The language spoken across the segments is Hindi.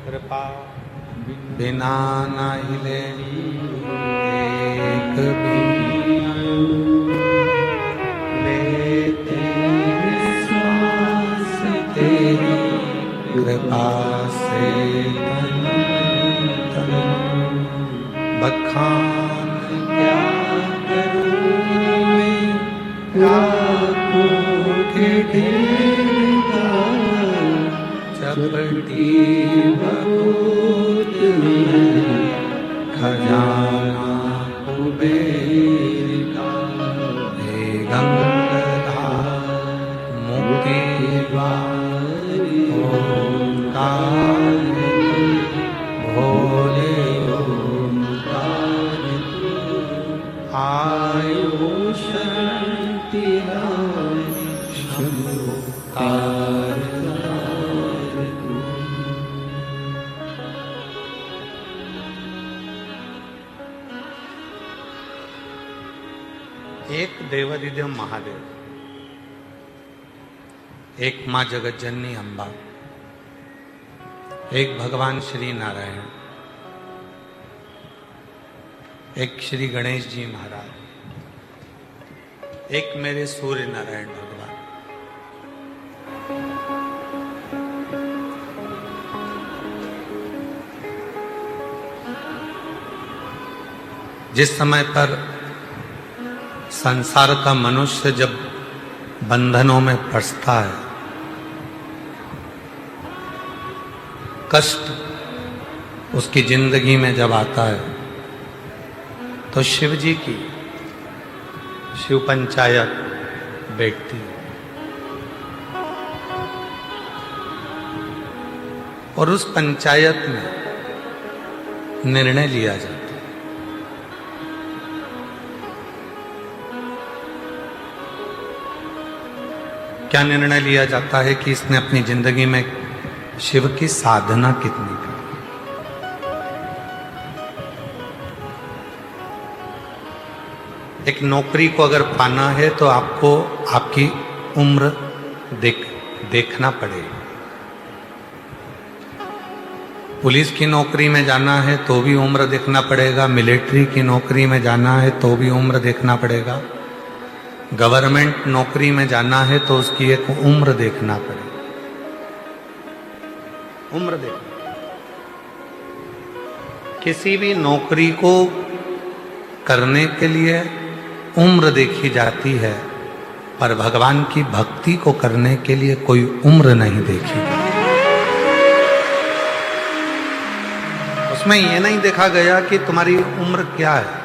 कृपा बिना न हिले एक भी लेते श्वास तेरी कृपा से तन बखान क्या करूं मैं लाखों के ढेर का चपटी बहुत में खजाना कुबेर का हे गंगाधर मुक्ति द्वार ओंकार भोले ओंकार आयु शांति शंभुकार। एक देवादिदेव महादेव, एक मां जगत जननी अम्बा, एक भगवान श्री नारायण, एक श्री गणेश जी महाराज, एक मेरे सूर्य नारायण भगवान। जिस समय पर संसार का मनुष्य जब बंधनों में फंसता है, कष्ट उसकी जिंदगी में जब आता है, तो शिव जी की शिव पंचायत बैठती है और उस पंचायत में निर्णय लिया जाता है। क्या निर्णय लिया जाता है कि इसने अपनी जिंदगी में शिव की साधना कितनी की। एक नौकरी को अगर पाना है तो आपको आपकी उम्र देखना पड़ेगा। पुलिस की नौकरी में जाना है तो भी उम्र देखना पड़ेगा, मिलिट्री की नौकरी में जाना है तो भी उम्र देखना पड़ेगा, गवर्नमेंट नौकरी में जाना है तो उसकी एक उम्र देखना पड़ेगा। उम्र देखना, किसी भी नौकरी को करने के लिए उम्र देखी जाती है, पर भगवान की भक्ति को करने के लिए कोई उम्र नहीं देखी जाती। उसमें यह नहीं देखा गया कि तुम्हारी उम्र क्या है।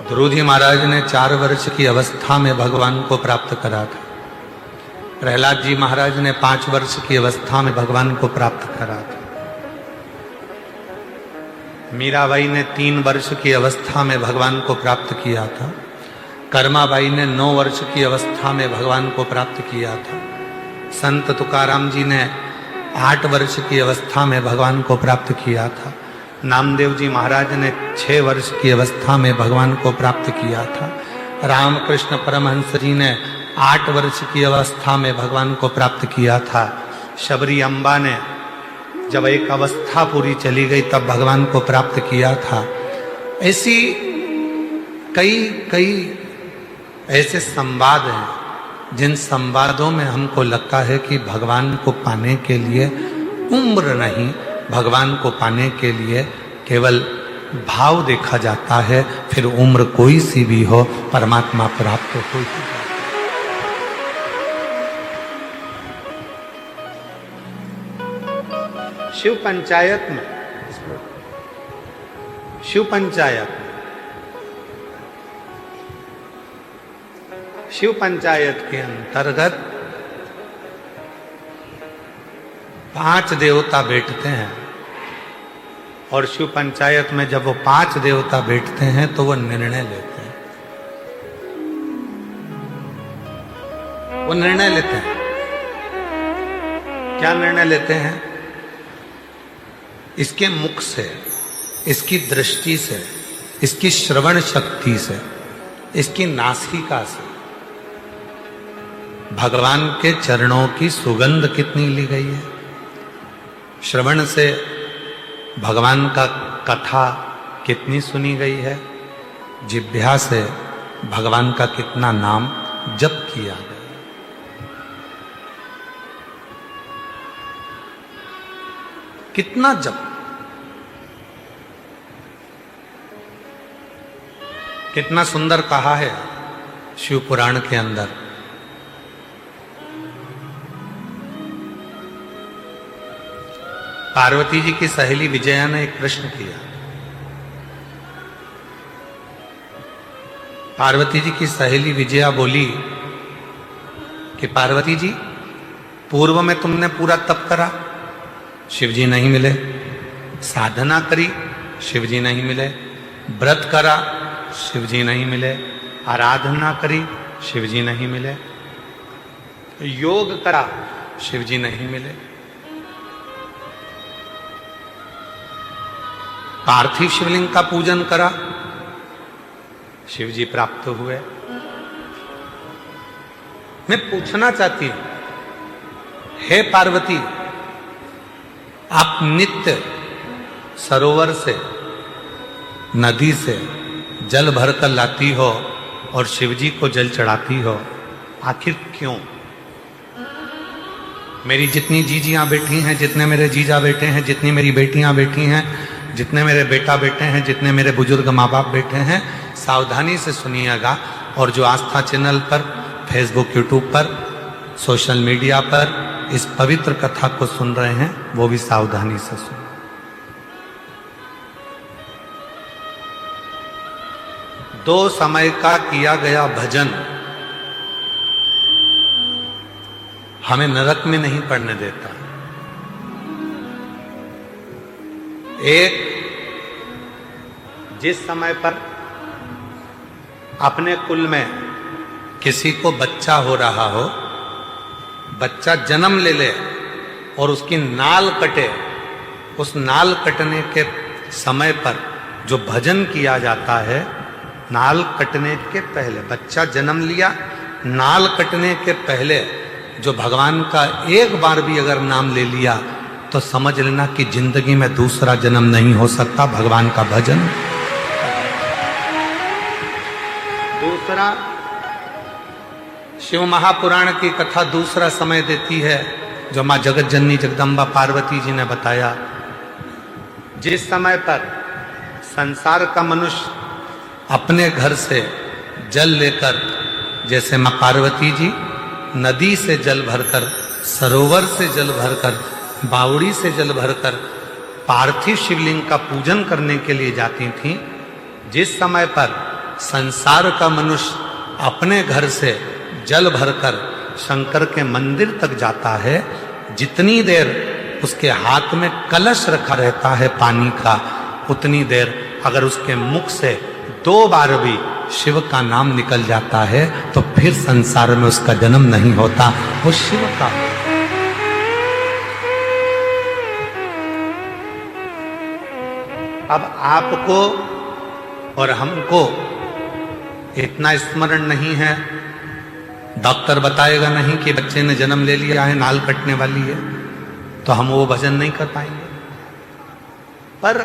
ध्रुव जी महाराज ने 4 वर्ष की अवस्था में भगवान को प्राप्त करा था। प्रहलाद जी महाराज ने 5 वर्ष की अवस्था में भगवान को प्राप्त करा था। मीराबाई ने 3 वर्ष की अवस्था में भगवान को प्राप्त किया था। कर्माबाई ने 9 वर्ष की अवस्था में भगवान को प्राप्त किया था। संत तुकाराम जी ने 8 वर्ष की अवस्था में भगवान को प्राप्त किया था। नामदेव जी महाराज ने 6 वर्ष की अवस्था में भगवान को प्राप्त किया था। रामकृष्ण परमहंस जी ने 8 वर्ष की अवस्था में भगवान को प्राप्त किया था। शबरी अम्बा ने जब एक अवस्था पूरी चली गई तब भगवान को प्राप्त किया था। ऐसी कई ऐसे संवाद हैं जिन संवादों में हमको लगता है कि भगवान को पाने के लिए उम्र नहीं, भगवान को पाने के लिए केवल भाव देखा जाता है, फिर उम्र कोई सी भी हो परमात्मा प्राप्त हो ही जाता है। शिव पंचायत में शिव पंचायत के अंतर्गत 5 देवता बैठते हैं और शिव पंचायत में जब वो 5 देवता बैठते हैं तो वो निर्णय लेते हैं। वो निर्णय लेते हैं। क्या निर्णय लेते हैं? इसके मुख से, इसकी दृष्टि से, इसकी श्रवण शक्ति से, इसकी नासिका से भगवान के चरणों की सुगंध कितनी ली गई है। श्रवण से भगवान का कथा कितनी सुनी गई है। जिह्वा से भगवान का कितना नाम जप किया गया। कितना जप, कितना सुंदर कहा है शिव पुराण के अंदर। पार्वती जी की सहेली विजया ने एक प्रश्न किया। पार्वती जी की सहेली विजया बोली कि पार्वती जी, पूर्व में तुमने पूरा तप करा, शिवजी नहीं मिले। साधना करी, शिवजी नहीं मिले। व्रत करा, शिवजी नहीं मिले। आराधना करी, शिवजी नहीं मिले। योग करा, शिवजी नहीं मिले। पार्थिव शिवलिंग का पूजन करा, शिवजी प्राप्त हुए। मैं पूछना चाहती हूं, हे पार्वती, आप नित्य सरोवर से, नदी से जल भरकर लाती हो और शिवजी को जल चढ़ाती हो, आखिर क्यों? मेरी जितनी जीजियां बैठी हैं, जितने मेरे जीजा बैठे हैं, जितनी मेरी बेटियां बैठी हैं, जितने मेरे बेटा बैठे हैं, जितने मेरे बुजुर्ग माँ बाप बैठे हैं, सावधानी से सुनिएगा। और जो आस्था चैनल पर, फेसबुक, यूट्यूब पर, सोशल मीडिया पर इस पवित्र कथा को सुन रहे हैं, वो भी सावधानी से सुन। दो समय का किया गया भजन हमें नरक में नहीं पड़ने देता। एक, जिस समय पर अपने कुल में किसी को बच्चा हो रहा हो, बच्चा जन्म ले ले और उसकी नाल कटे, उस नाल कटने के समय पर जो भजन किया जाता है, नाल कटने के पहले, बच्चा जन्म लिया, नाल कटने के पहले जो भगवान का एक बार भी अगर नाम ले लिया तो समझ लेना कि जिंदगी में दूसरा जन्म नहीं हो सकता। भगवान का भजन। दूसरा, शिव महापुराण की कथा दूसरा समय देती है जो मां जगत जननी जगदम्बा पार्वती जी ने बताया। जिस समय पर संसार का मनुष्य अपने घर से जल लेकर, जैसे मां पार्वती जी नदी से जल भरकर, सरोवर से जल भरकर, बावड़ी से जल भरकर पार्थिव शिवलिंग का पूजन करने के लिए जाती थीं, जिस समय पर संसार का मनुष्य अपने घर से जल भरकर शंकर के मंदिर तक जाता है, जितनी देर उसके हाथ में कलश रखा रहता है पानी का, उतनी देर अगर उसके मुख से 2 बार भी शिव का नाम निकल जाता है तो फिर संसार में उसका जन्म नहीं होता, वो शिव का। अब आपको और हमको इतना स्मरण नहीं है, डॉक्टर बताएगा नहीं कि बच्चे ने जन्म ले लिया है, नाल कटने वाली है, तो हम वो भजन नहीं कर पाएंगे। पर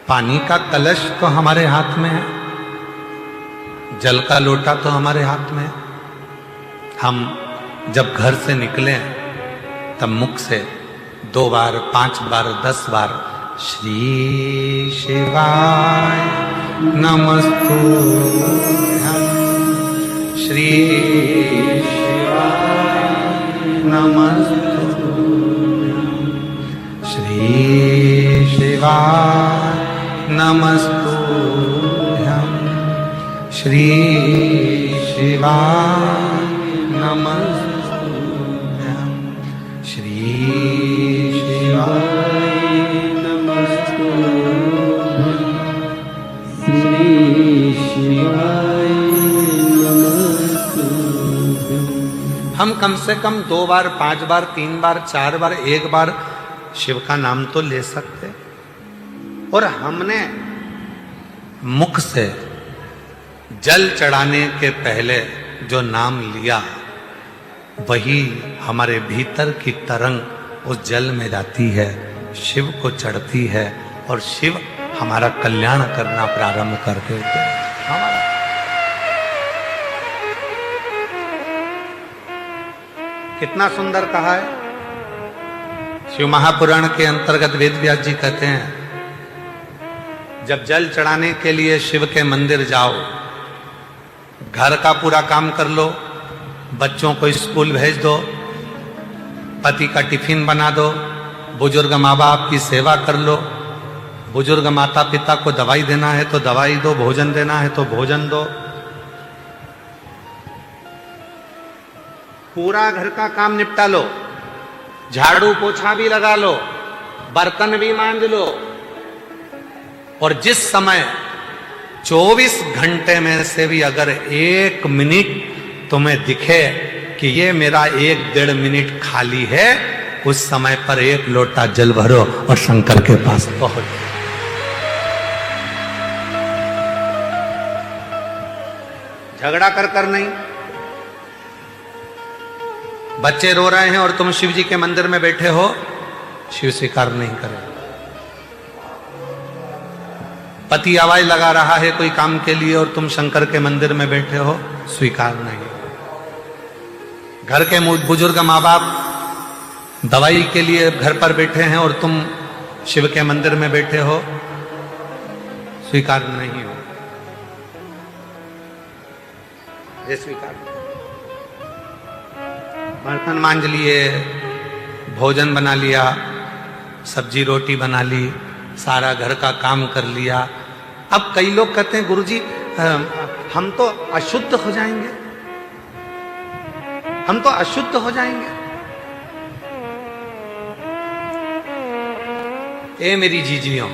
पानी का कलश तो हमारे हाथ में है, जल का लोटा तो हमारे हाथ में है। हम जब घर से निकले तब मुख से 2 बार, 5 बार, 10 बार श्री शिवाय नमस्तुभ्यं, श्री शिवाय नमस्तुभ्यं, श्री शिवाय नमस्तुभ्यं, श्री शिवाय नमस्तुभ्यं, श्री शिवाय हम कम से कम 2 बार, 5 बार, 3 बार, 4 बार, 1 बार शिव का नाम तो ले सकते। और हमने मुख से जल चढ़ाने के पहले जो नाम लिया वही हमारे भीतर की तरंग उस जल में जाती है, शिव को चढ़ती है और शिव हमारा कल्याण करना प्रारंभ कर देते हैं। हमारा कितना सुंदर कहा है। शिव महापुराण के अंतर्गत वेद व्यास जी कहते हैं, जब जल चढ़ाने के लिए शिव के मंदिर जाओ, घर का पूरा काम कर लो, बच्चों को स्कूल भेज दो, पति का टिफिन बना दो, बुजुर्ग माँ बाप की सेवा कर लो, बुजुर्ग माता पिता को दवाई देना है तो दवाई दो, भोजन देना है तो भोजन दो, पूरा घर का काम निपटा लो, झाड़ू पोछा भी लगा लो, बर्तन भी मांज लो, और जिस समय 24 घंटे में से भी अगर 1 मिनट तुम्हें दिखे कि ये मेरा 1-1.5 मिनट खाली है, उस समय पर 1 लोटा जल भरो और शंकर के पास पहुंच। झगड़ा कर कर नहीं। बच्चे रो रहे हैं और तुम शिव जी के मंदिर में बैठे हो, शिव स्वीकार नहीं करेगा। पति आवाज लगा रहा है कोई काम के लिए और तुम शंकर के मंदिर में बैठे हो, स्वीकार नहीं। घर के बुजुर्ग माँ बाप दवाई के लिए घर पर बैठे हैं और तुम शिव के मंदिर में बैठे हो, स्वीकार नहीं हो। ये स्वीकार। बर्तन मांज लिए, भोजन बना लिया, सब्जी रोटी बना ली, सारा घर का काम कर लिया। अब कई लोग कहते हैं गुरुजी हम तो अशुद्ध हो जाएंगे, हम तो अशुद्ध हो जाएंगे। ए मेरी जीजियों,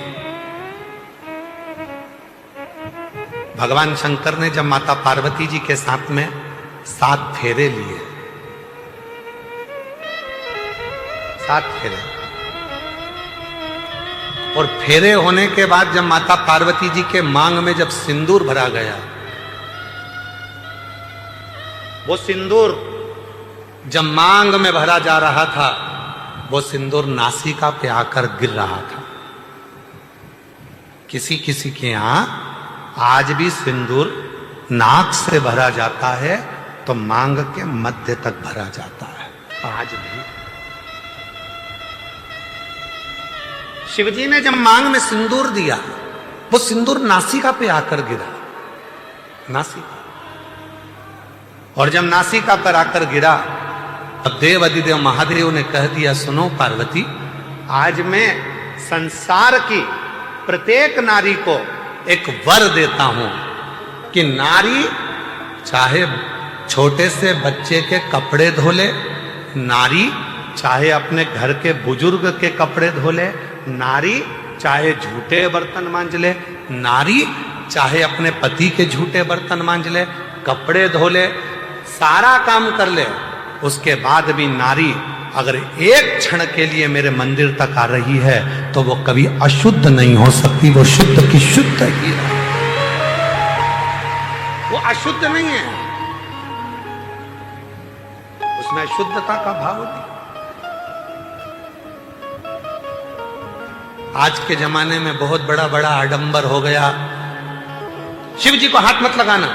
भगवान शंकर ने जब माता पार्वती जी के साथ में 7 फेरे लिए, 7 फेरे, और फेरे होने के बाद जब माता पार्वती जी के मांग में जब सिंदूर भरा गया, वो सिंदूर जब मांग में भरा जा रहा था, वो सिंदूर नासिका पे आकर गिर रहा था। किसी किसी के यहां आज भी सिंदूर नाक से भरा जाता है तो मांग के मध्य तक भरा जाता है, आज भी। शिवजी ने जब मांग में सिंदूर दिया, वो सिंदूर नासिका पे आकर गिरा, नासिका। और जब नासिका पर आकर गिरा, तब देव अधिदेव महादेव ने कह दिया, सुनो पार्वती, आज मैं संसार की प्रत्येक नारी को एक वर देता हूं कि नारी चाहे छोटे से बच्चे के कपड़े धो ले, नारी चाहे अपने घर के बुजुर्ग के कपड़े धो ले, नारी चाहे झूठे बर्तन मांज ले, नारी चाहे अपने पति के झूठे बर्तन मांज ले, कपड़े धो ले, सारा काम कर ले, उसके बाद भी नारी अगर एक क्षण के लिए मेरे मंदिर तक आ रही है तो वो कभी अशुद्ध नहीं हो सकती, वो शुद्ध की शुद्ध ही है, वो अशुद्ध नहीं है, उसमें शुद्धता का भाव नहीं। आज के जमाने में बहुत बड़ा बड़ा आडंबर हो गया, शिव जी को हाथ मत लगाना,